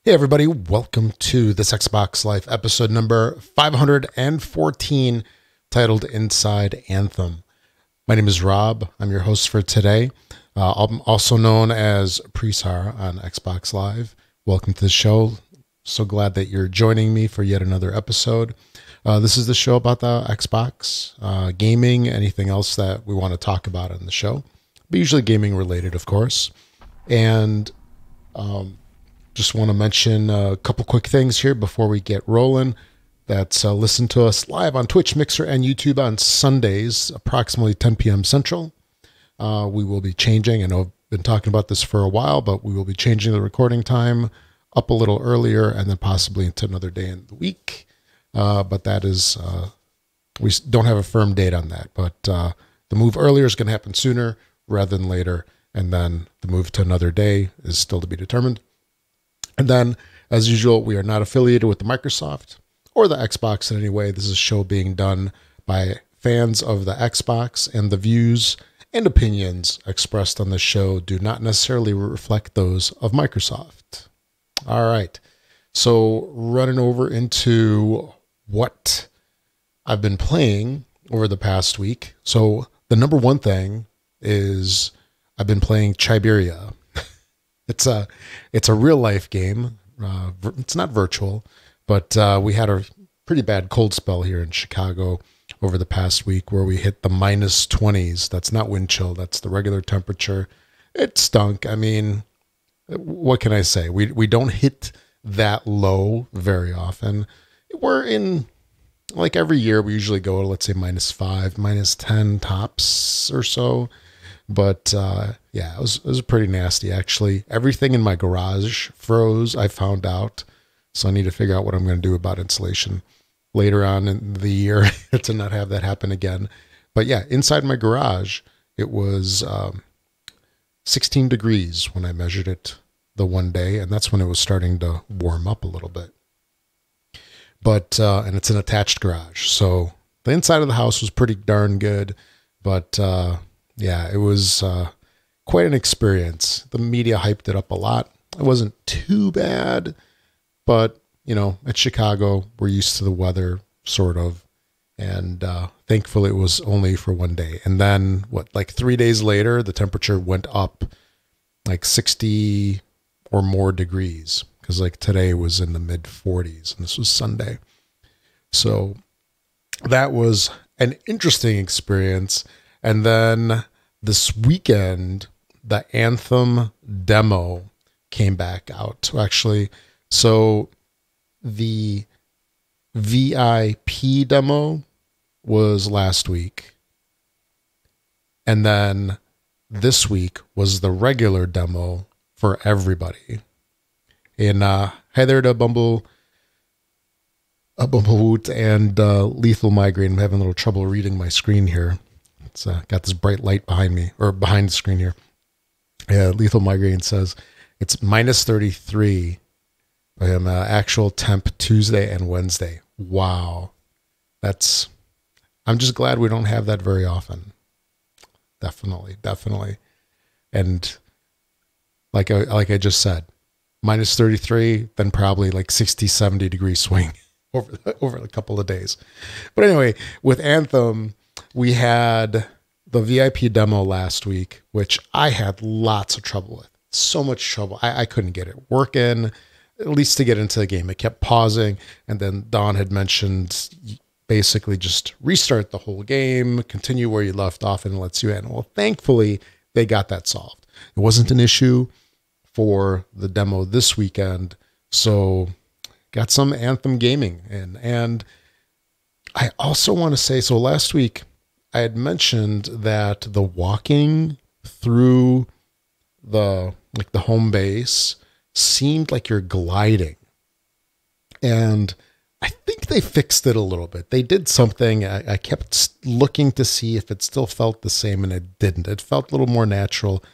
Hey everybody, welcome to this Xbox Life episode number 514, titled Inside Anthem. My name is Rob. I'm your host for today. I'm also known as Presar on Xbox Live. Welcome to the show. So glad that you're joining me for yet another episode. This is the show about the Xbox, gaming, anything else that we want to talk about on the show, but usually gaming related, of course. And just want to mention a couple quick things here before we get rolling. That's listen to us live on Twitch, Mixer, and YouTube on Sundays, approximately 10 p.m. Central. We will be changing. I know I've been talking about this for a while, but we will be changing the recording time up a little earlier and then possibly into another day in the week. But that is, we don't have a firm date on that. But the move earlier is going to happen sooner rather than later. And then the move to another day is still to be determined. And then, as usual, we are not affiliated with the Microsoft or the Xbox in any way. This is a show being done by fans of the Xbox, and the views and opinions expressed on the show do not necessarily reflect those of Microsoft. All right. So running over into what I've been playing over the past week. So the number one thing is I've been playing Chiberia. It's a real life game. It's not virtual, but we had a pretty bad cold spell here in Chicago over the past week where we hit the minus 20s. That's not wind chill. That's the regular temperature. It stunk. I mean, what can I say? We don't hit that low very often. We're in, like every year, we usually go to, let's say, minus 5, minus 10 tops or so. But yeah, it was pretty nasty, actually. Everything in my garage froze, I found out. So I need to figure out what I'm going to do about insulation later on in the year to not have that happen again. But yeah, inside my garage, it was 16 degrees when I measured it the one day. And that's when it was starting to warm up a little bit. But, and it's an attached garage. So the inside of the house was pretty darn good. But, yeah, it was quite an experience. The media hyped it up a lot. It wasn't too bad, but, you know, at Chicago, we're used to the weather, sort of. And thankfully, it was only for one day. And then, like 3 days later, the temperature went up like 60 or more degrees. Because like today was in the mid 40s, and this was Sunday. So that was an interesting experience. And then this weekend, the Anthem demo came back out. Actually, so the VIP demo was last week. And then this week was the regular demo for everybody. And hi there to Bumblewoot and Lethal Migraine. I'm having a little trouble reading my screen here. It's got this bright light behind me, or behind the screen here. Yeah, Lethal Migraine says it's minus 33. Actual temp Tuesday and Wednesday. Wow. I'm just glad we don't have that very often. Definitely. And like I just said, minus 33, then probably like 60, 70 degree swing over a couple of days. But anyway, with Anthem, we had the VIP demo last week, which I had lots of trouble with. So much trouble. I couldn't get it working, at least to get into the game. It kept pausing. And then Don had mentioned basically just restart the whole game, continue where you left off, and it lets you in. Well, thankfully, they got that solved. It wasn't an issue for the demo this weekend. So got some Anthem gaming in. And I also want to say, so last week I had mentioned that the walking through the home base seemed like you're gliding. And I think they fixed it a little bit. They did something. I kept looking to see if it still felt the same, and it didn't. It felt a little more natural.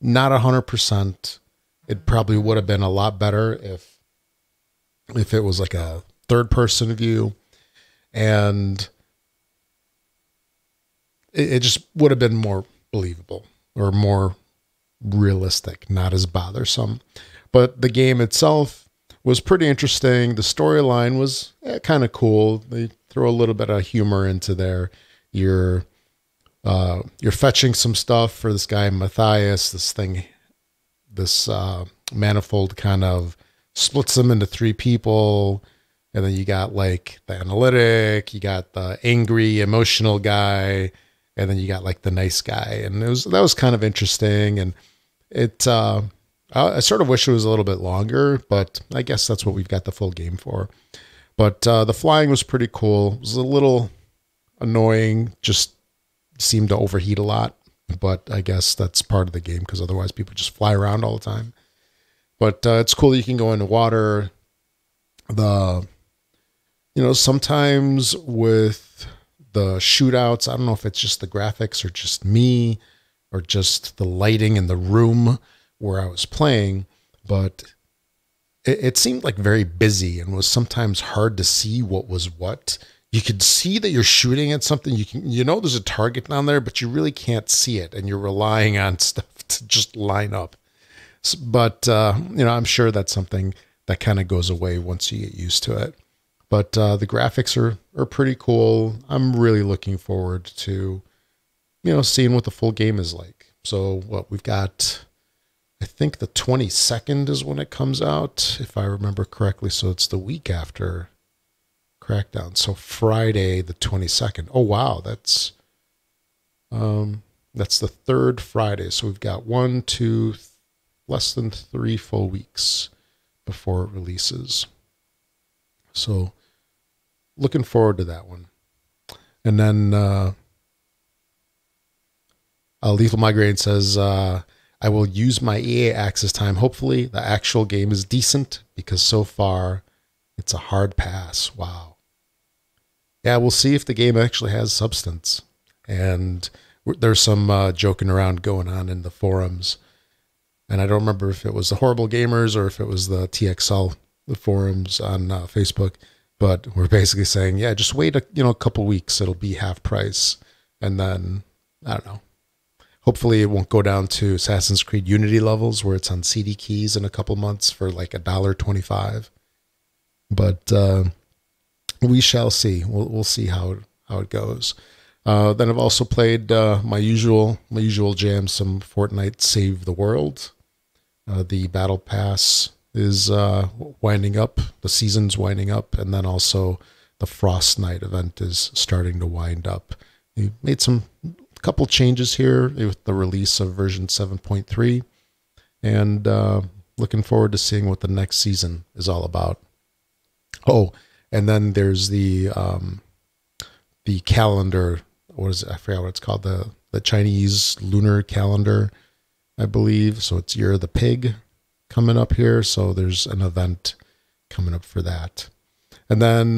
Not 100%. It probably would have been a lot better if it was like a third person view, and it just would have been more believable or more realistic, not as bothersome. But the game itself was pretty interesting. The storyline was kind of cool. They throw a little bit of humor into there. You're fetching some stuff for this guy Matthias. This manifold kind of splits them into three people, and then you got like the analytic, you got the angry, emotional guy, and then you got like the nice guy, and that was kind of interesting. And I sort of wish it was a little bit longer, but I guess that's what we've got the full game for. But the flying was pretty cool. It was a little annoying, just seemed to overheat a lot, but I guess that's part of the game because otherwise people just fly around all the time. But it's cool that you can go into water. Sometimes with the shootouts, I don't know if it's just the graphics or just me or just the lighting in the room where I was playing, but it seemed like very busy and was sometimes hard to see what was what. You could see that you're shooting at something. There's a target down there, but you really can't see it, and you're relying on stuff to just line up. But I'm sure that's something that kind of goes away once you get used to it. But the graphics are pretty cool. I'm really looking forward to seeing what the full game is like. So what we've got, I think the 22nd is when it comes out, if I remember correctly. So it's the week after Crackdown. So Friday the 22nd. Oh wow, that's the third Friday. So we've got less than 3 full weeks before it releases. So looking forward to that one. And then Lethal Migraine says, I will use my EA Access time. Hopefully the actual game is decent because so far it's a hard pass. Wow. Yeah, we'll see if the game actually has substance. And there's some joking around going on in the forums. And I don't remember if it was the Horrible Gamers or if it was the TXL, the forums on Facebook. But we're basically saying, yeah, just wait a couple weeks. It'll be half price. And then, I don't know. Hopefully it won't go down to Assassin's Creed Unity levels where it's on CD keys in a couple months for like $1.25. But we shall see. We'll see how it goes. Then I've also played my usual jam, some Fortnite Save the World. The Battle Pass is winding up. The season's winding up. And then also the Frost Night event is starting to wind up. We made some couple changes here with the release of version 7.3. And looking forward to seeing what the next season is all about. Oh, and then there's the calendar. What is it? I forgot what it's called. The Chinese lunar calendar, I believe. So it's Year of the Pig coming up here. So there's an event coming up for that. And then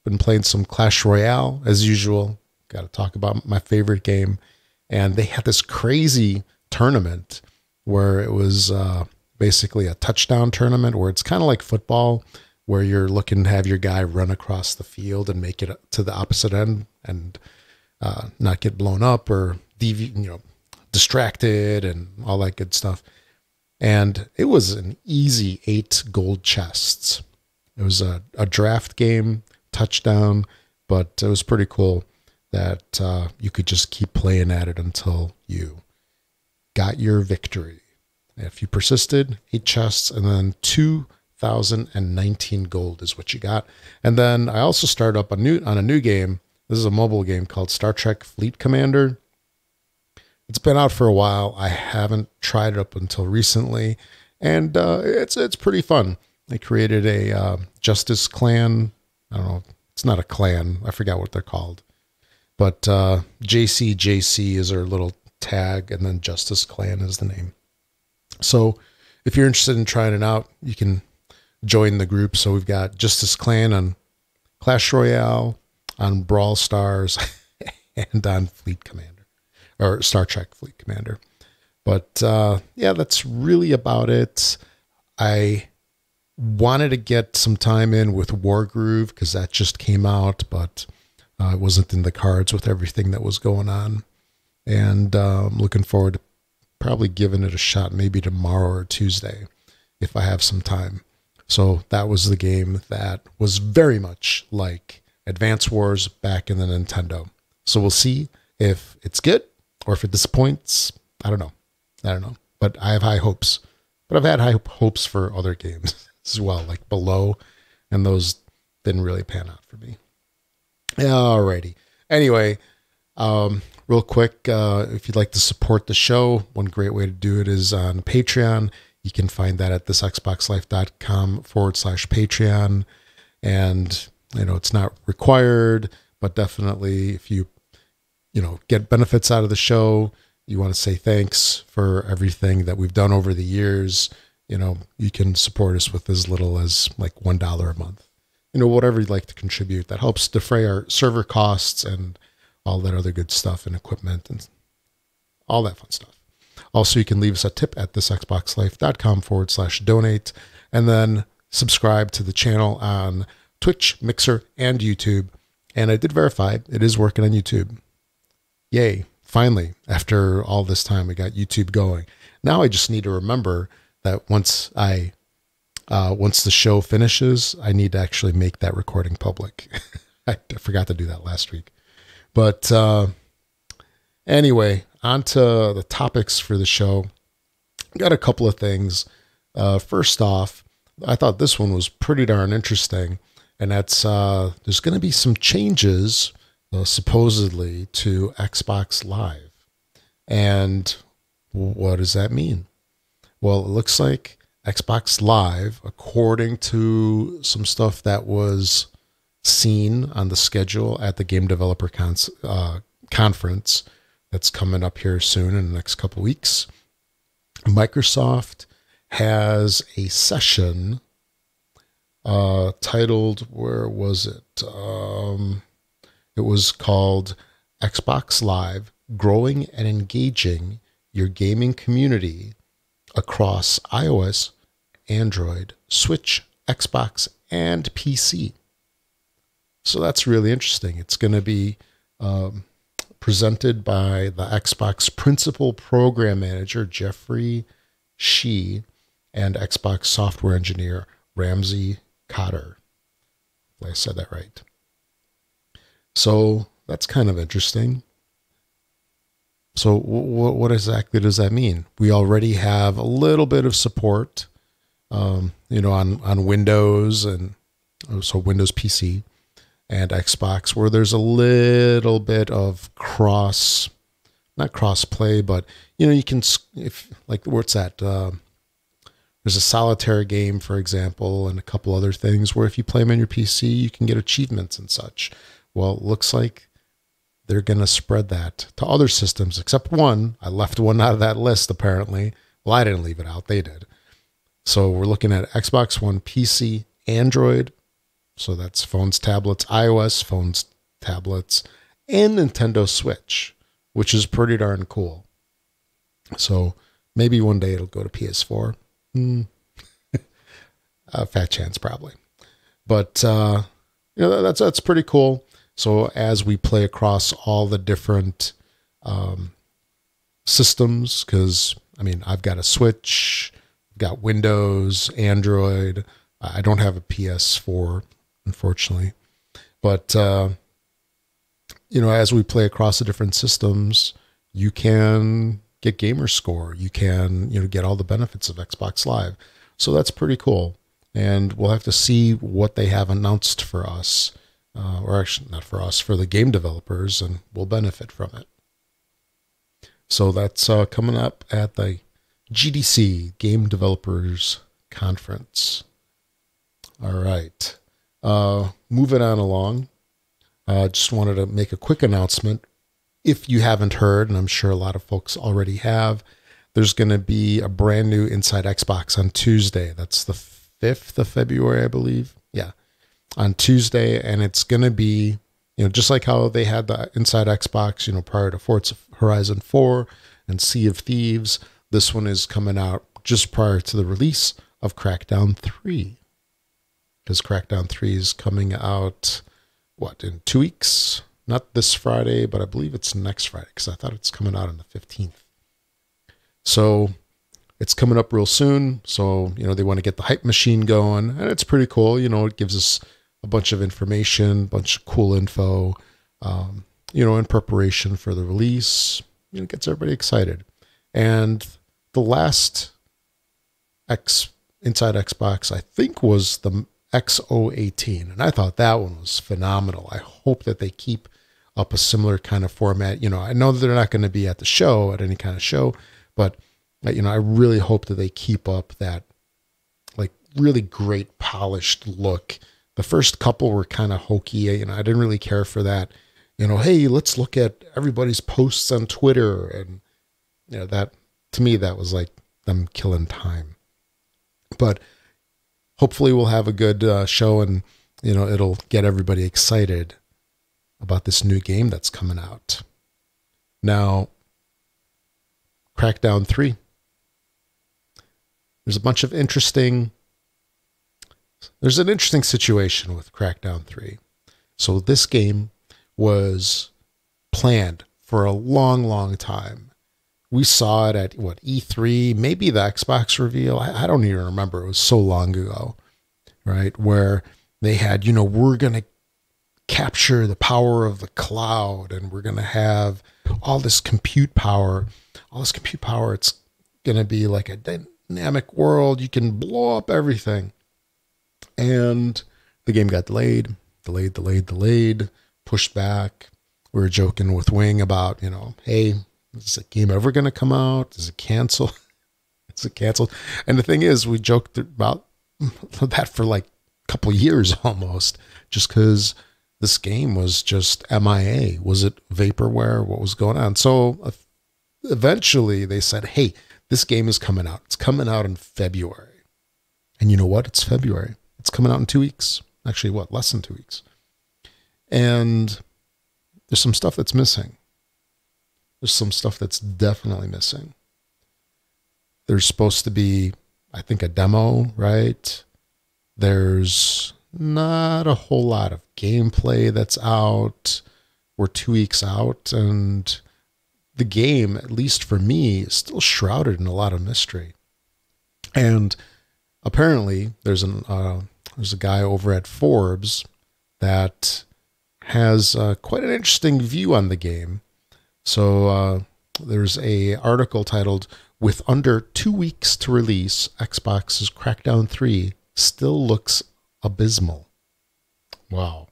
been playing some Clash Royale as usual. Got to talk about my favorite game. And they had this crazy tournament where it was basically a touchdown tournament where it's kind of like football, where you're looking to have your guy run across the field and make it to the opposite end and not get blown up or distracted and all that good stuff. And it was an easy 8 gold chests. It was a draft game, touchdown, but it was pretty cool that you could just keep playing at it until you got your victory. If you persisted, 8 chests, and then 2,019 gold is what you got. And then I also started up on a new game. This is a mobile game called Star Trek Fleet Commander. It's been out for a while. I haven't tried it up until recently, and it's pretty fun. They created a Justice Clan. I don't know. It's not a clan. I forgot what they're called. But JC is our little tag, and then Justice Clan is the name. So if you're interested in trying it out, you can join the group. So we've got Justice Clan on Clash Royale, on Brawl Stars, and on Fleet Commander, or Star Trek Fleet Commander. But yeah, that's really about it. I wanted to get some time in with Wargroove because that just came out, but it wasn't in the cards with everything that was going on. And I'm looking forward to probably giving it a shot maybe tomorrow or Tuesday if I have some time. So that was the game that was very much like Advance Wars back in the Nintendo. So we'll see if it's good or if it disappoints. I don't know. But I have high hopes. But I've had high hopes for other games as well, like Below, and those didn't really pan out for me. Alrighty. Anyway, real quick, if you'd like to support the show, one great way to do it is on Patreon. You can find that at thisxboxlife.com/Patreon. And, it's not required, but definitely if you get benefits out of the show, you want to say thanks for everything that we've done over the years, you can support us with as little as like $1 a month. Whatever you'd like to contribute, that helps defray our server costs and all that other good stuff and equipment and all that fun stuff. Also, you can leave us a tip at thisxboxlife.com/donate, and then subscribe to the channel on Twitch, Mixer, and YouTube. And I did verify it is working on YouTube. Yay. Finally, after all this time, we got YouTube going. Now I just need to remember that once the show finishes, I need to actually make that recording public. I forgot to do that last week. But anyway, on to the topics for the show. Got a couple of things. First off, I thought this one was pretty darn interesting, and that's there's going to be some changes supposedly to Xbox Live. And what does that mean? Well, it looks like Xbox Live, according to some stuff that was seen on the schedule at the Game Developer Conference that's coming up here soon in the next couple weeks, Microsoft has a session titled, where was it? It was called Xbox Live, Growing and Engaging Your Gaming Community Across iOS, Android, Switch, Xbox, and PC. So that's really interesting. It's going to be presented by the Xbox Principal Program Manager, Jeffrey Shee, and Xbox Software Engineer, Ramsey Cotter. If I said that right. So that's kind of interesting. So what exactly does that mean? We already have a little bit of support, on Windows and so Windows PC and Xbox, where there's a little bit of not cross play, but you can, if like, what's that? There's a solitaire game, for example, and a couple other things where if you play them on your PC, you can get achievements and such. Well, it looks like they're going to spread that to other systems, except one. I left one out of that list, apparently. Well, I didn't leave it out. They did. So we're looking at Xbox One, PC, Android. So that's phones, tablets, iOS, phones, tablets, and Nintendo Switch, which is pretty darn cool. So maybe one day it'll go to PS4. Fat chance, probably. But, that's pretty cool. So as we play across all the different systems, because, I've got a Switch, I've got Windows, Android. I don't have a PS4, unfortunately. But, as we play across the different systems, you can get gamer score. You can, get all the benefits of Xbox Live. So that's pretty cool. And we'll have to see what they have announced for us. Or actually not for us, for the game developers, and we'll benefit from it. So that's coming up at the GDC, Game Developers Conference. All right. Moving on along. Just wanted to make a quick announcement. If you haven't heard, and I'm sure a lot of folks already have, there's going to be a brand new Inside Xbox on Tuesday. That's the 5th of February, I believe. Yeah. On Tuesday, and it's going to be, just like how they had the Inside Xbox, prior to Forza Horizon 4 and Sea of Thieves, this one is coming out just prior to the release of Crackdown 3. Because Crackdown 3 is coming out, in 2 weeks? Not this Friday, but I believe it's next Friday, because I thought it's coming out on the 15th. So it's coming up real soon. So, they want to get the hype machine going, and it's pretty cool. It gives us a bunch of information, bunch of cool info, in preparation for the release. It gets everybody excited. And the last Inside Xbox, I think, was the XO18. And I thought that one was phenomenal. I hope that they keep up a similar kind of format. I know that they're not going to be at the show, at any kind of show, but I really hope that they keep up that like really great polished look. The first couple were kind of hokey. I didn't really care for that. Hey, let's look at everybody's posts on Twitter. And, that to me, that was like them killing time. But hopefully we'll have a good show, and, it'll get everybody excited about this new game that's coming out. Now, Crackdown 3. There's an interesting situation with Crackdown 3. So this game was planned for a long, long time. We saw it at E3, maybe the Xbox reveal. I don't even remember. It was so long ago, right? Where they had, we're going to capture the power of the cloud, and we're going to have all this compute power. It's going to be like a dynamic world. You can blow up everything. And the game got delayed, pushed back. We were joking with Wing about, hey, is the game ever going to come out? Is it canceled? Is it canceled? And the thing is, we joked about that for like a couple years almost, just because this game was just MIA. Was it vaporware? What was going on? So eventually they said, hey, this game is coming out. It's coming out in February. And you know what? It's February. It's coming out in 2 weeks. Actually, less than 2 weeks. And there's some stuff that's missing. There's some stuff that's definitely missing. There's supposed to be, I think, a demo, right? There's not a whole lot of gameplay that's out. We're 2 weeks out, and the game, at least for me, is still shrouded in a lot of mystery. And apparently, there's a guy over at Forbes that has quite an interesting view on the game. So there's a article titled, "With under 2 weeks to release, Xbox's Crackdown 3 still looks abysmal." Wow.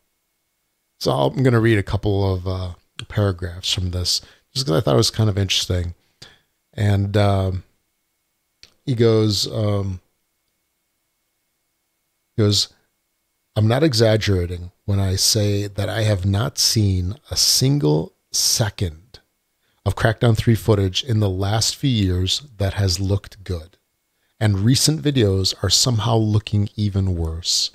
So I'm going to read a couple of paragraphs from this, just because I thought it was kind of interesting. And he goes, "I'm not exaggerating when I say that I have not seen a single second of Crackdown 3 footage in the last few years that has looked good. And recent videos are somehow looking even worse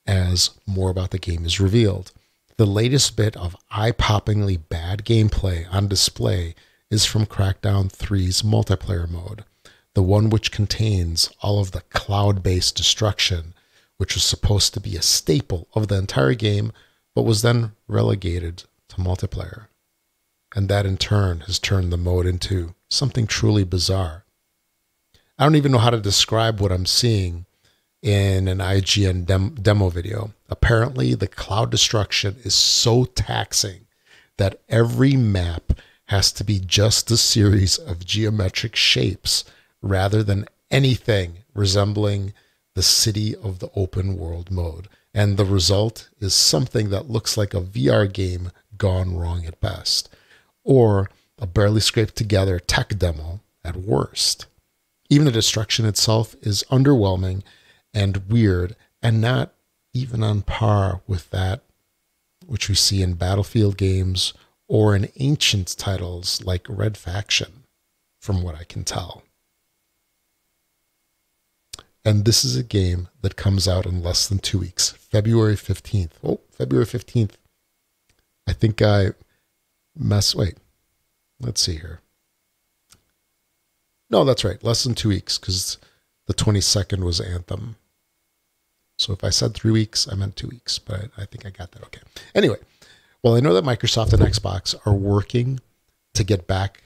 as more about the game is revealed. The latest bit of eye-poppingly bad gameplay on display is from Crackdown 3's multiplayer mode, the one which contains all of the cloud-based destruction, which was supposed to be a staple of the entire game, but was then relegated to multiplayer. And that in turn has turned the mode into something truly bizarre. I don't even know how to describe what I'm seeing in an IGN demo video. Apparently, the cloud destruction is so taxing that every map has to be just a series of geometric shapes rather than anything resembling the city of the open world mode. And the result is something that looks like a VR game gone wrong at best, or a barely scraped together tech demo at worst. Even the destruction itself is underwhelming and weird, and not even on par with that which we see in Battlefield games or in ancient titles like Red Faction, from what I can tell. And this is a game that comes out in less than 2 weeks, February 15th. Oh, February 15th. I think I wait, let's see here. No, that's right. Less than 2 weeks, because the 22nd was Anthem. So if I said 3 weeks, I meant 2 weeks, but I think I got that okay. Anyway, well, I know that Microsoft and Xbox are working to get back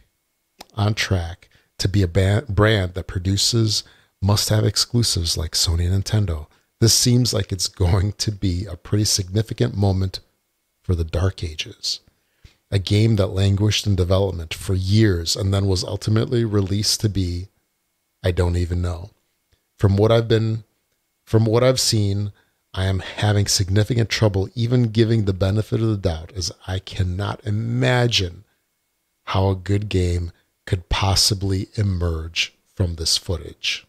on track. to be a brand that produces must-have exclusives like Sony and Nintendo. This seems like it's going to be a pretty significant moment for the Dark Ages. A game that languished in development for years and then was ultimately released to be, I don't even know. From what I've seen, I am having significant trouble even giving the benefit of the doubt, as I cannot imagine how a good game could possibly emerge from this footage.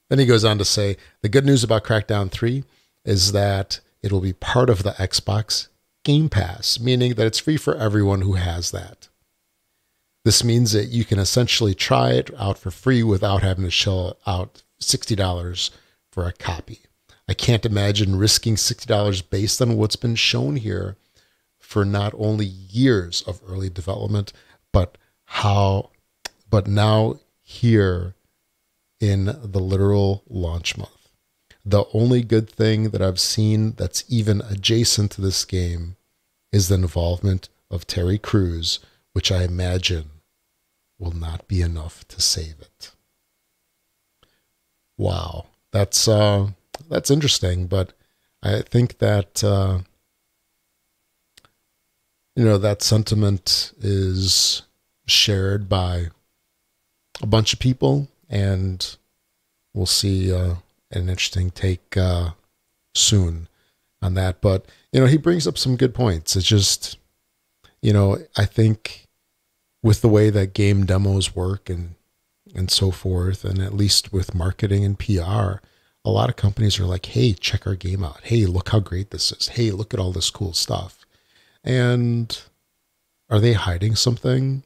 Then he goes on to say, the good news about Crackdown 3 is that it will be part of the Xbox Game Pass, meaning that it's free for everyone who has that. This means that you can essentially try it out for free without having to shell out $60 for a copy. I can't imagine risking $60 based on what's been shown here for not only years of early development, but now here in the literal launch month. The only good thing that I've seen that's even adjacent to this game is the involvement of Terry Crews, which I imagine will not be enough to save it. Wow, that's interesting, but I think that that sentiment is shared by a bunch of people, and we'll see an interesting take soon on that. But he brings up some good points. It's just I think with the way that game demos work and so forth, and at least with marketing and PR, a lot of companies are like, hey, check our game out. Hey, look how great this is. Hey, look at all this cool stuff. And are they hiding something?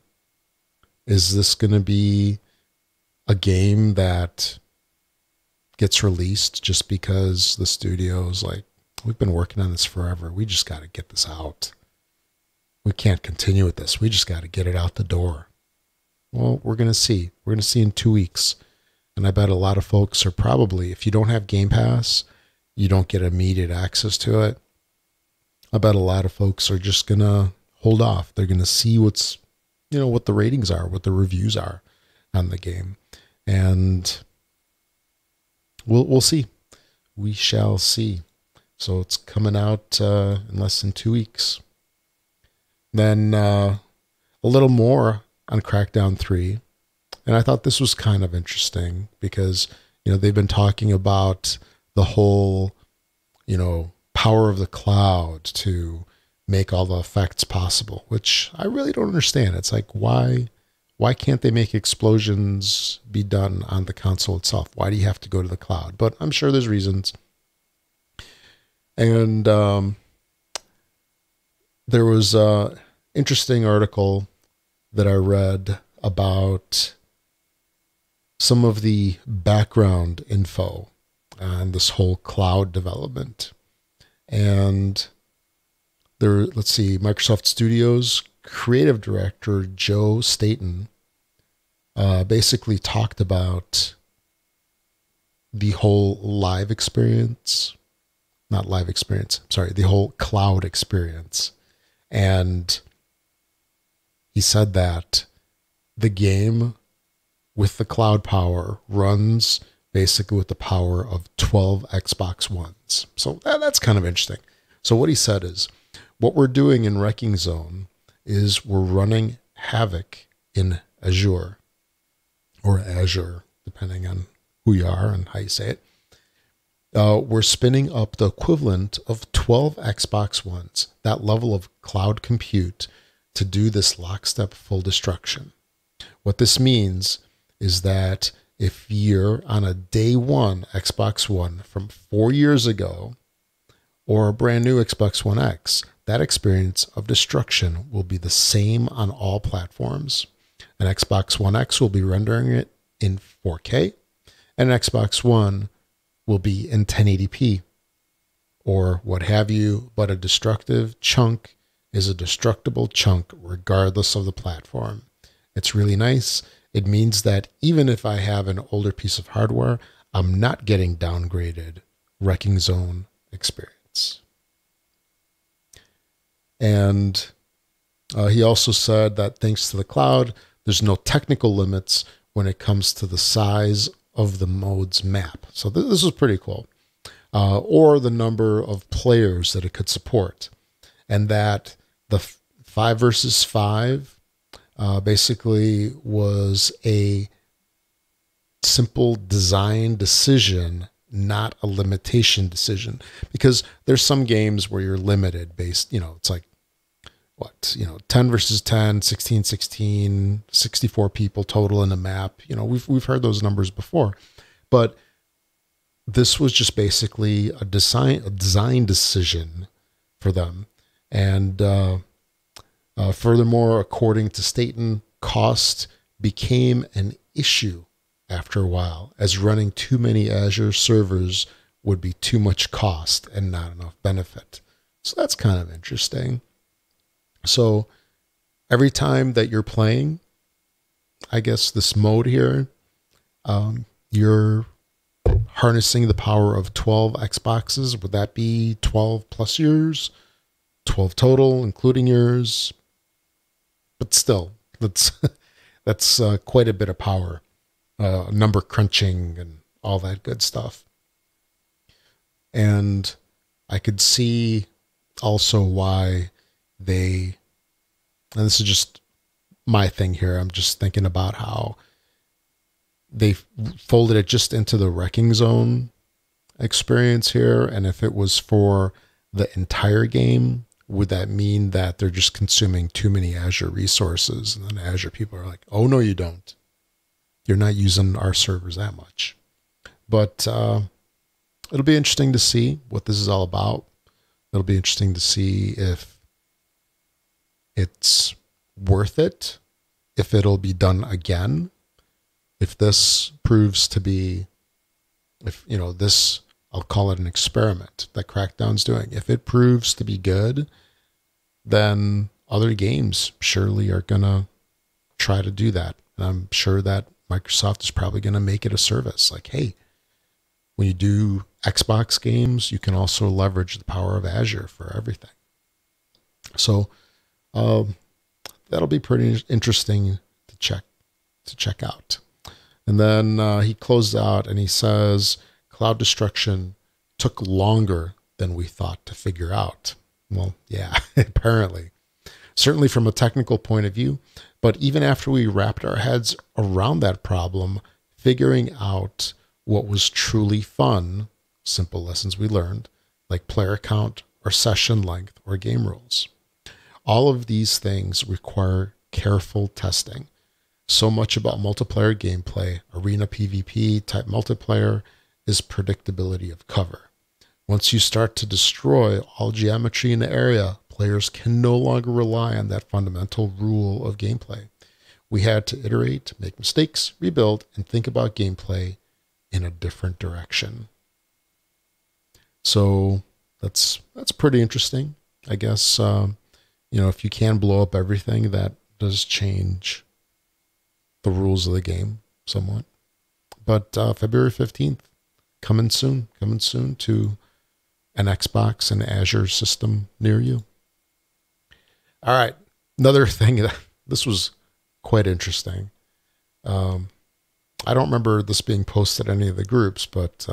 Is this going to be a game that gets released just because the studio's like, we've been working on this forever. We just got to get this out. We can't continue with this. We just got to get it out the door. Well, we're going to see. We're going to see in 2 weeks. And I bet a lot of folks are probably, if you don't have Game Pass, you don't get immediate access to it. I bet a lot of folks are just going to hold off. They're going to see what the ratings are, what the reviews are on the game. And we'll see. We shall see. So it's coming out in less than 2 weeks. Then a little more on Crackdown 3. And I thought this was kind of interesting because, they've been talking about the whole, power of the cloud to make all the effects possible, which I really don't understand. It's like, why can't they make explosions be done on the console itself? Why do you have to go to the cloud? But I'm sure there's reasons. And there was an interesting article that I read about some of the background info on this whole cloud development. And let's see, Microsoft Studios creative director Joe Staten basically talked about the whole the whole cloud experience. And he said that the game with the cloud power runs basically with the power of 12 Xbox Ones. So that's kind of interesting. So what he said is, what we're doing in Wrecking Zone is we're running Havoc in Azure, or Azure, depending on who you are and how you say it. We're spinning up the equivalent of 12 Xbox Ones, that level of cloud compute, to do this lockstep full destruction. What this means is that if you're on a day one Xbox One from 4 years ago, or a brand new Xbox One X, that experience of destruction will be the same on all platforms. An Xbox One X will be rendering it in 4K, and an Xbox One will be in 1080p, or what have you, but a destructive chunk is a destructible chunk regardless of the platform. It's really nice. It means that even if I have an older piece of hardware, I'm not getting downgraded Wrecking Zone experience. And he also said that thanks to the cloud, There's no technical limits when it comes to the size of the mode's map. So this is pretty cool. Or the number of players that it could support. And that the 5 versus 5 basically was a simple design decision, not a limitation decision. Because there's some games where you're limited based, it's like, 10 versus 10, 16, 16, 64 people total in a map. We've heard those numbers before. But this was just basically a design decision for them. And furthermore, according to Staten, cost became an issue after a while, as running too many Azure servers would be too much cost and not enough benefit. So that's kind of interesting. So every time that you're playing, I guess this mode here, you're harnessing the power of 12 Xboxes. Would that be 12 plus yours? 12 total, including yours? But still, that's quite a bit of power. Number crunching and all that good stuff. And I could see also why and this is just my thing here, I'm just thinking about how they folded it just into the Wrecking Zone experience here. And if it was for the entire game, would that mean that they're just consuming too many Azure resources? And then Azure people are like, oh, no, you don't. You're not using our servers that much. But it'll be interesting to see what this is all about. It'll be interesting to see if it's worth it, if it'll be done again, if this proves to be, I'll call it an experiment that Crackdown's doing. If it proves to be good, then other games surely are going to try to do that. And I'm sure that Microsoft is probably going to make it a service. Like, hey, when you do Xbox games, you can also leverage the power of Azure for everything. So that'll be pretty interesting to check out. And then he closed out and he says, cloud destruction took longer than we thought to figure out. Well, yeah, apparently. Certainly from a technical point of view, but even after we wrapped our heads around that problem, figuring out what was truly fun, simple lessons we learned, like player count or session length or game rules. All of these things require careful testing. So much about multiplayer gameplay, arena PvP type multiplayer, is predictability of cover. Once you start to destroy all geometry in the area, players can no longer rely on that fundamental rule of gameplay. We had to iterate, make mistakes, rebuild, and think about gameplay in a different direction. So that's pretty interesting. I guess, if you can blow up everything, that does change the rules of the game somewhat. But February 15th, coming soon to an Xbox and Azure system near you. All right. Another thing, this was quite interesting. I don't remember this being posted in any of the groups, but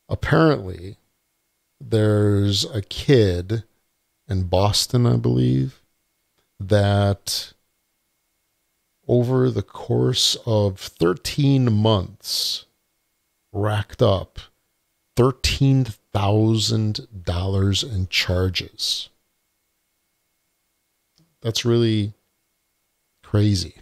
apparently there's a kid in Boston, I believe, that over the course of 13 months racked up $13,000 in charges. That's really crazy.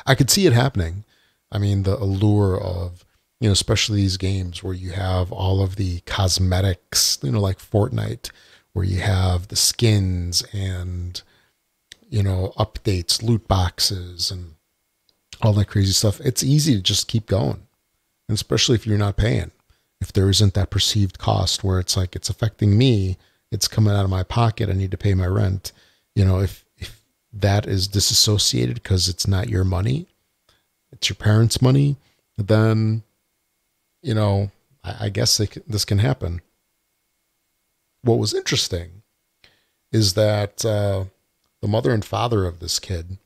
I could see it happening. I mean, the allure of, especially these games where you have all of the cosmetics, like Fortnite, where you have the skins and, updates, loot boxes, and all that crazy stuff. It's easy to just keep going. And especially if you're not paying. If there isn't that perceived cost where it's like, it's affecting me, it's coming out of my pocket, I need to pay my rent. If that is disassociated because it's not your money, it's your parents' money, then, I guess this can happen. What was interesting is that the mother and father of this kid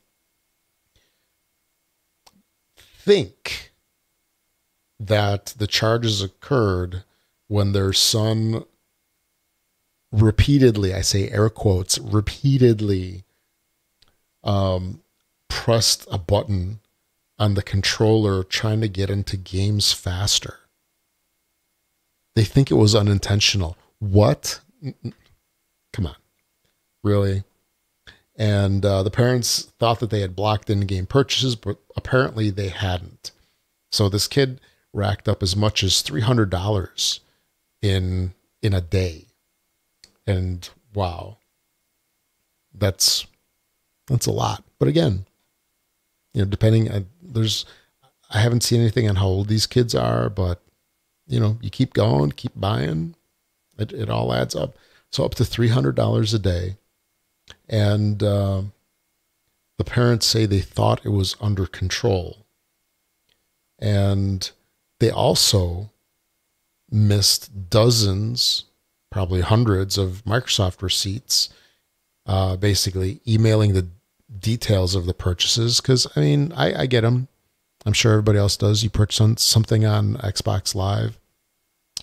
think that the charges occurred when their son repeatedly, I say air quotes, repeatedly pressed a button on the controller trying to get into games faster. They think it was unintentional. What? Come on. Really? And the parents thought that they had blocked in-game purchases, but apparently they hadn't. So this kid racked up as much as $300 in a day. And wow, that's a lot. But again, depending, I haven't seen anything on how old these kids are, but you keep going, keep buying, it all adds up. So up to $300 a day. And the parents say they thought it was under control. And they also missed dozens, probably hundreds of Microsoft receipts, basically emailing the details of the purchases. Because, I get them. I'm sure everybody else does. You purchase something on Xbox Live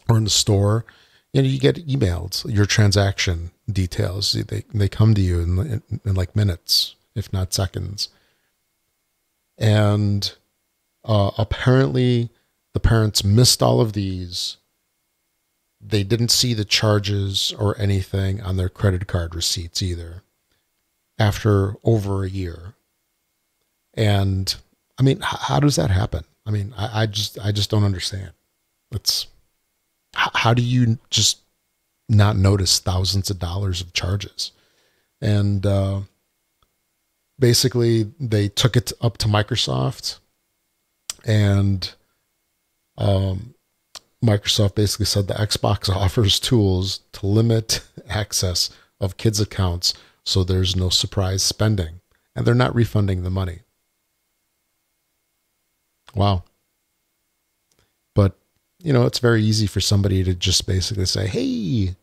or in the store, you get emailed your transaction details. They come to you in like minutes, if not seconds. And apparently the parents missed all of these. They didn't see the charges or anything on their credit card receipts either after over a year. And how does that happen? I just don't understand. How do you just not notice thousands of dollars of charges? And basically they took it up to Microsoft, and Microsoft basically said the Xbox offers tools to limit access of kids' accounts so there's no surprise spending, and they're not refunding the money. Wow. But, it's very easy for somebody to just basically say, hey,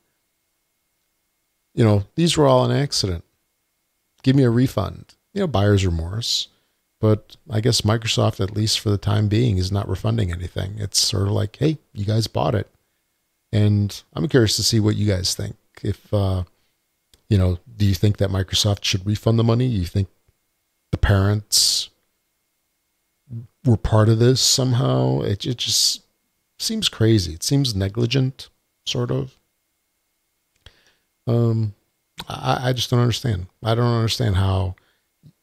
these were all an accident. Give me a refund. Buyer's remorse. But I guess Microsoft, at least for the time being, is not refunding anything. It's sort of like, hey, you guys bought it. And I'm curious to see what you guys think. If, do you think that Microsoft should refund the money? You think the parents were part of this somehow? It just seems crazy. It seems negligent, sort of. I just don't understand. I don't understand how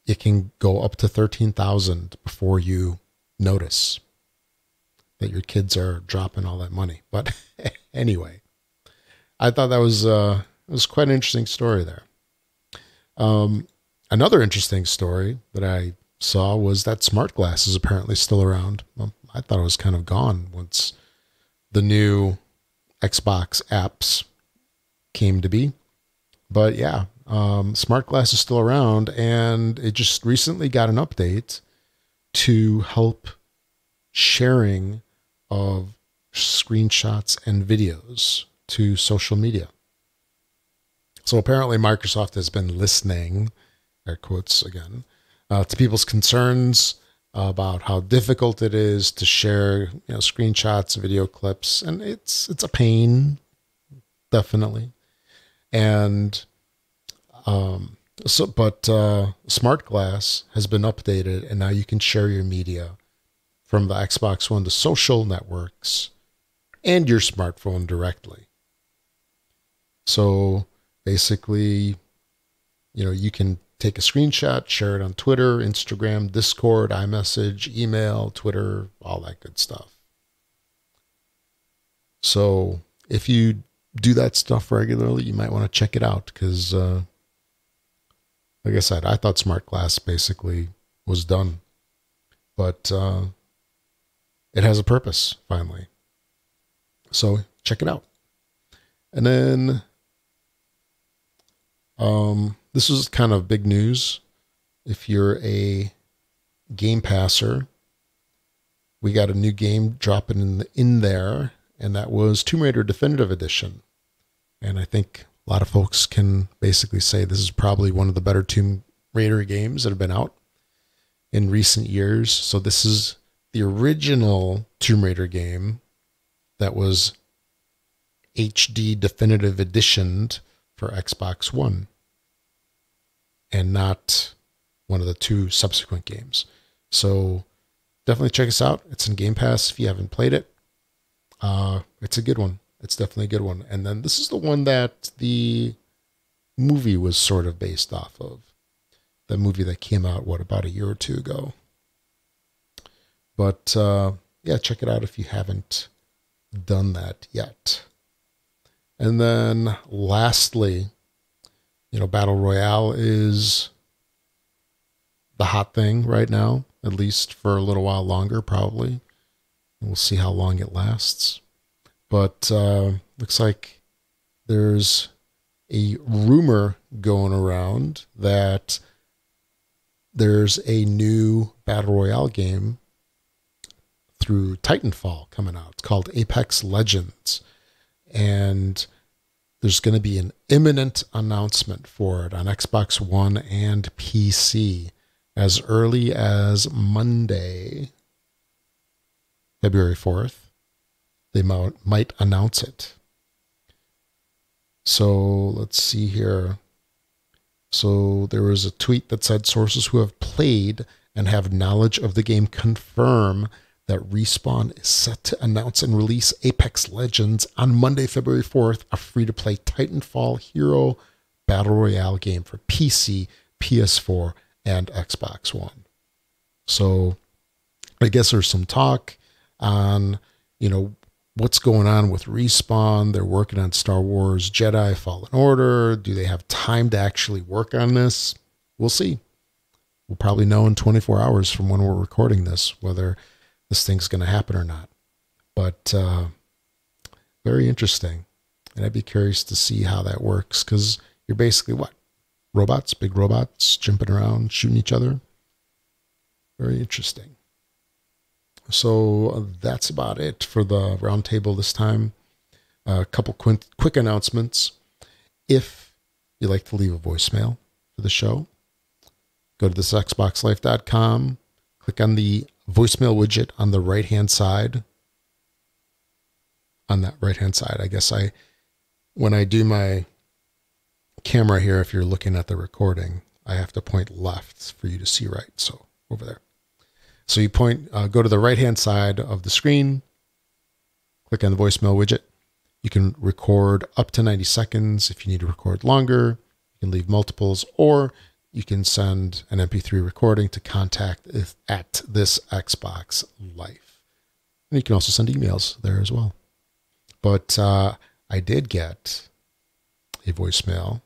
it can go up to 13,000 before you notice that your kids are dropping all that money. But anyway, I thought that was quite an interesting story there. Another interesting story that I saw was that smart glass is apparently still around. Well, I thought it was kind of gone once the new Xbox apps came to be. But yeah, smart glass is still around, and it just recently got an update to help sharing of screenshots and videos to social media. So apparently Microsoft has been listening, air quotes again, to people's concerns about how difficult it is to share, screenshots, video clips, and it's a pain, definitely. And Smart Glass has been updated, and now you can share your media from the Xbox One to social networks and your smartphone directly. So basically, you can take a screenshot, share it on Twitter, Instagram, Discord, iMessage, email, Twitter, all that good stuff. So if you do that stuff regularly, you might want to check it out, because like I said, I thought Smart Glass basically was done, but it has a purpose finally. So check it out. And then this is kind of big news. If you're a Game Passer, we got a new game dropping in there, and that was Tomb Raider Definitive Edition. And I think a lot of folks can basically say this is probably one of the better Tomb Raider games that have been out in recent years. So this is the original Tomb Raider game that was HD definitive editioned for Xbox One, and not one of the two subsequent games. So definitely check us out. It's in Game Pass if you haven't played it. It's a good one. It's definitely a good one. And then this is the one that the movie was sort of based off of. The movie that came out, about a year or two ago. But yeah, check it out if you haven't done that yet. And then lastly, Battle Royale is the hot thing right now, at least for a little while longer, probably. And we'll see how long it lasts. But looks like there's a rumor going around that there's a new Battle Royale game through Titanfall coming out. It's called Apex Legends. And there's going to be an imminent announcement for it on Xbox One and PC as early as Monday, February 4th. They might announce it. So let's see here. So there was a tweet that said sources who have played and have knowledge of the game confirm that Respawn is set to announce and release Apex Legends on Monday, February 4th, a free-to-play Titanfall hero battle royale game for PC, PS4, and Xbox One. So I guess there's some talk on, what's going on with Respawn. They're working on Star Wars Jedi Fallen Order. Do they have time to actually work on this? We'll see. We'll probably know in 24 hours from when we're recording this whether this thing's going to happen or not. But very interesting. And I'd be curious to see how that works, because you're basically what? Robots, big robots jumping around, shooting each other. Very interesting. So that's about it for the roundtable this time. A couple quick announcements. If you'd like to leave a voicemail for the show, go to thisxboxlife.com, click on the voicemail widget on the right-hand side. On that right-hand side, I guess when I do my camera here, if you're looking at the recording, I have to point left for you to see right. So over there. So you go to the right-hand side of the screen, click on the voicemail widget. You can record up to 90 seconds. If you need to record longer, you can leave multiples, or you can send an MP3 recording to contact at this Xbox Life. And you can also send emails there as well. But I did get a voicemail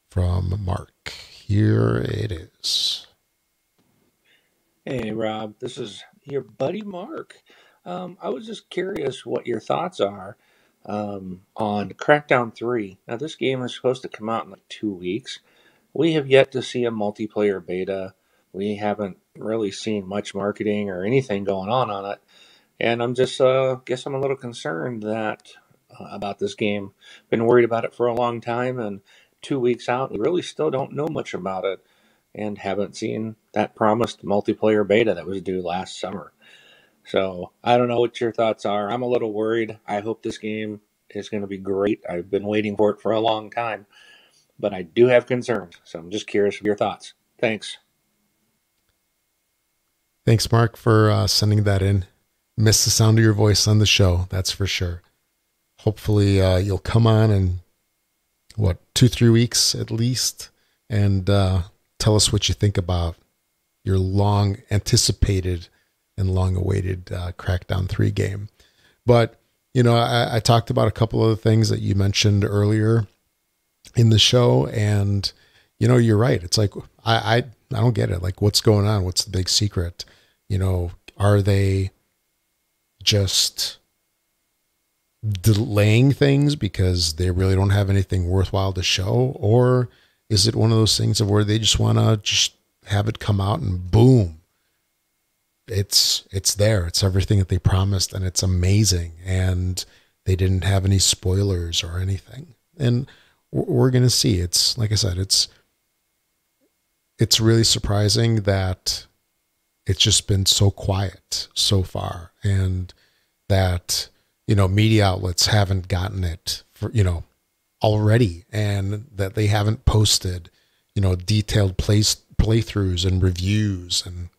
from Mark. Here it is. Hey, Rob, this is your buddy Mark. I was just curious what your thoughts are on Crackdown 3. Now, this game is supposed to come out in like 2 weeks. We have yet to see a multiplayer beta. We haven't really seen much marketing or anything going on it. And I'm just, guess I'm a little concerned that about this game. Been worried about it for a long time, and 2 weeks out, we really still don't know much about it, and haven't seen that promised multiplayer beta that was due last summer. So I don't know what your thoughts are. I'm a little worried. I hope this game is going to be great. I've been waiting for it for a long time, but I do have concerns. So I'm just curious of your thoughts. Thanks. Thanks, Mark, for sending that in. Miss the sound of your voice on the show, that's for sure. Hopefully you'll come on in, 2-3 weeks at least, and tell us what you think about your long anticipated and long awaited Crackdown 3 game. But, I talked about a couple of the things that you mentioned earlier in the show, and, you're right. It's like, I don't get it. Like, what's going on? What's the big secret? Are they just delaying things because they really don't have anything worthwhile to show? Or is it one of those things of where they just want to just have it come out and boom, it's there. It's everything that they promised, and it's amazing. And they didn't have any spoilers or anything. And we're going to see. It's like I said, it's really surprising that it's just been so quiet so far, and that, media outlets haven't gotten it for, already, and that they haven't posted, detailed playthroughs and reviews, and,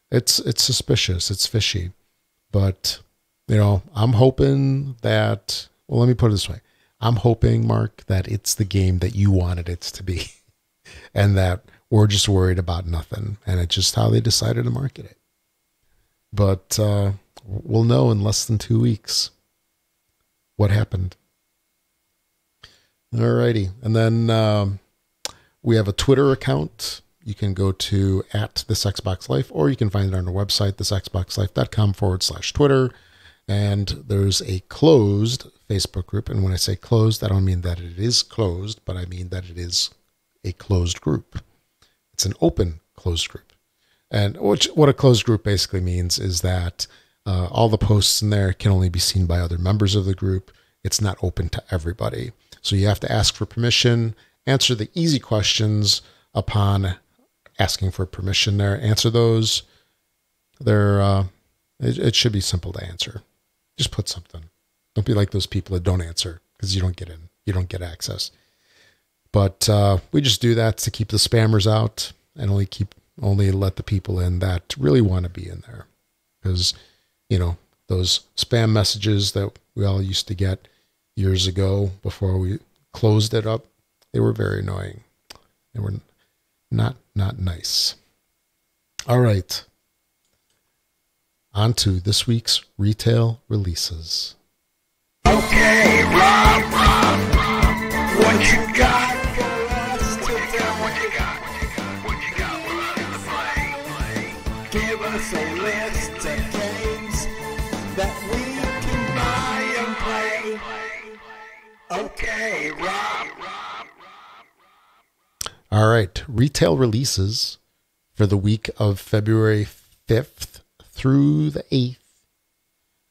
it's suspicious. It's fishy, but, I'm hoping that, well, let me put it this way. I'm hoping, Mark, that it's the game that you wanted it to be and that we're just worried about nothing, and it's just how they decided to market it. But we'll know in less than 2 weeks what happened. Alrighty. And then we have a Twitter account. You can go to @thisxboxlife, or you can find it on our website, thisxboxlife.com/Twitter. And there's a closed Facebook group. And when I say closed, I don't mean that it is closed, but I mean that it is a closed group. It's an open closed group. And what a closed group basically means is that all the posts in there can only be seen by other members of the group. It's not open to everybody. So you have to ask for permission, answer the easy questions upon asking for permission there. Answer those. It should be simple to answer. Just put something. Don't be like those people that don't answer because you don't get in. You don't get access. But we just do that to keep the spammers out and only let the people in that really want to be in there. Because, those spam messages that we all used to get years ago before we closed it up, they were very annoying. They were not nice. All right. On to this week's retail releases. Okay, Rob, what you got for us today? What you got for us to play? Give us a list of games that we can buy and play. Okay, Rob. All right, retail releases for the week of February 5th through the 8th.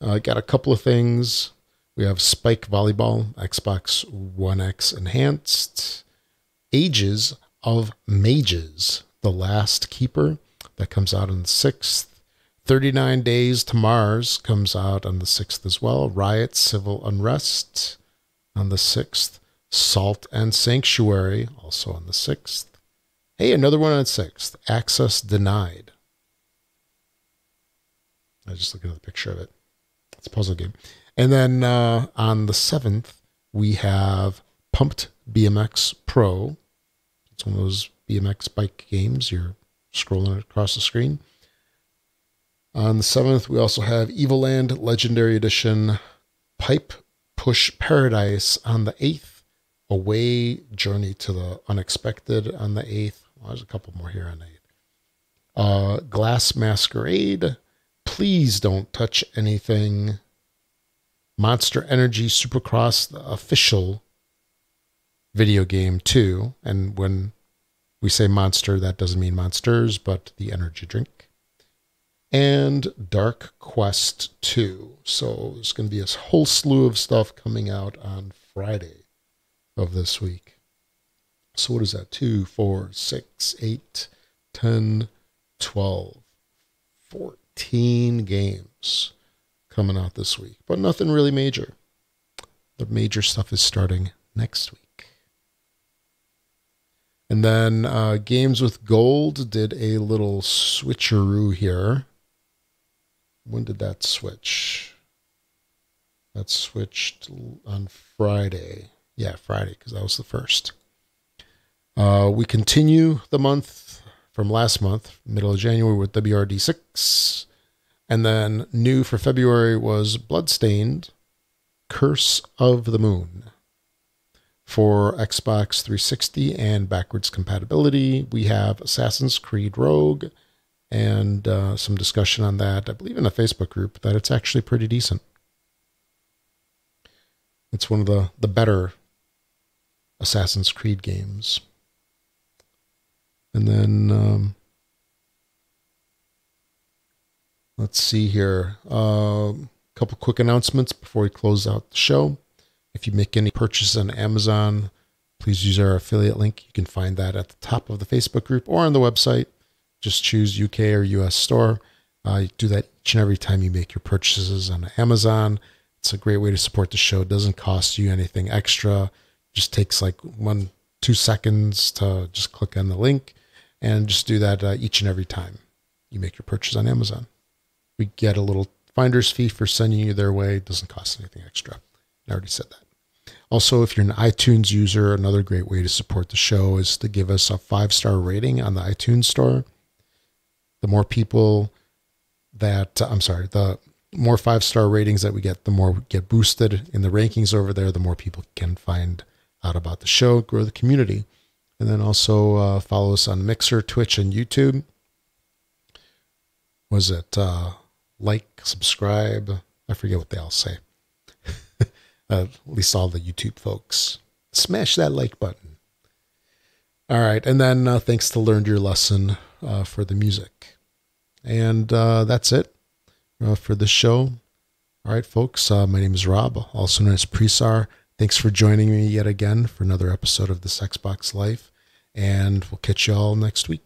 I got a couple of things. We have Spike Volleyball, Xbox One X Enhanced, Ages of Mages, The Last Keeper, that comes out on the 6th. 39 Days to Mars comes out on the 6th as well. Riot, Civil Unrest on the 6th. Salt and Sanctuary, also on the 6th. Hey, another one on the 6th. Access Denied. I just looked at the picture of it. It's a puzzle game. And then on the 7th, we have Pumped BMX Pro. It's one of those BMX bike games. You're scrolling across the screen. On the 7th, we also have Evil Land Legendary Edition, Pipe Push Paradise on the 8th. Away Journey to the Unexpected on the 8th. Well, there's a couple more here on the 8th. Glass Masquerade, Please Don't Touch Anything. Monster Energy Supercross, the official video game 2. And when we say monster, that doesn't mean monsters, but the energy drink. And Dark Quest 2. So there's going to be a whole slew of stuff coming out on Friday of this week. So what is that? 2, 4, 6, 8, 10, 12, 14 games coming out this week. But nothing really major. The major stuff is starting next week. And then Games with Gold did a little switcheroo here. When did that switch? That switched on Friday. Yeah, Friday, because that was the first. We continue the month from last month, middle of January, with WRD6. And then new for February was Bloodstained, Curse of the Moon. For Xbox 360 and backwards compatibility, we have Assassin's Creed Rogue and some discussion on that, I believe in a Facebook group, that it's actually pretty decent. It's one of the better Assassin's Creed games. And then, let's see here. A couple quick announcements before we close out the show. If you make any purchases on Amazon, please use our affiliate link. You can find that at the top of the Facebook group or on the website. just choose UK or US store. You do that each and every time you make your purchases on Amazon. It's a great way to support the show. It doesn't cost you anything extra. It just takes like 1-2 seconds to just click on the link and just do that each and every time you make your purchase on Amazon. We get a little finder's fee for sending you their way. It doesn't cost anything extra. I already said that. Also, if you're an iTunes user, another great way to support the show is to give us a 5-star rating on the iTunes store. The more people the more 5-star ratings that we get, the more we get boosted in the rankings over there, the more people can find out about the show, grow the community. And then also follow us on Mixer, Twitch, and YouTube. Was it like, subscribe? I forget what they all say. At least all the YouTube folks. Smash that like button. All right. And then thanks to Learned Your Lesson for the music. And that's it for the show. All right, folks. My name is Rob, also known as Presar. Thanks for joining me yet again for another episode of This Xbox Life. And we'll catch you all next week.